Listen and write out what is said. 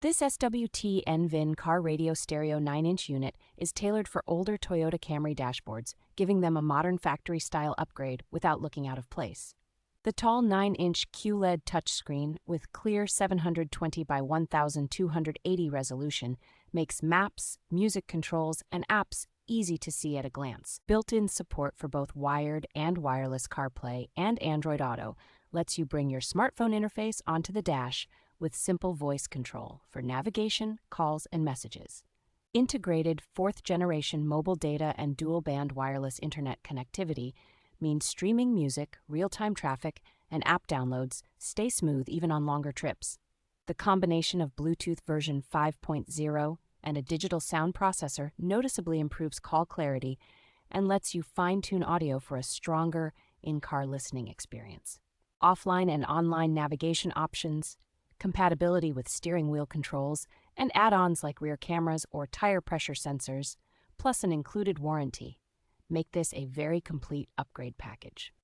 This SWTNVIN Car Radio Stereo 9-inch unit is tailored for older Toyota Camry dashboards, giving them a modern factory-style upgrade without looking out of place. The tall 9-inch QLED touchscreen with clear 720 by 1280 resolution makes maps, music controls, and apps easy to see at a glance. Built-in support for both wired and wireless CarPlay and Android Auto lets you bring your smartphone interface onto the dash with simple voice control for navigation, calls, and messages. Integrated fourth-generation mobile data and dual-band wireless internet connectivity means streaming music, real-time traffic, and app downloads stay smooth even on longer trips. The combination of Bluetooth version 5.0 and a digital sound processor noticeably improves call clarity and lets you fine-tune audio for a stronger in-car listening experience. Offline and online navigation options, compatibility with steering wheel controls, and add-ons like rear cameras or tire pressure sensors, plus an included warranty, make this a very complete upgrade package.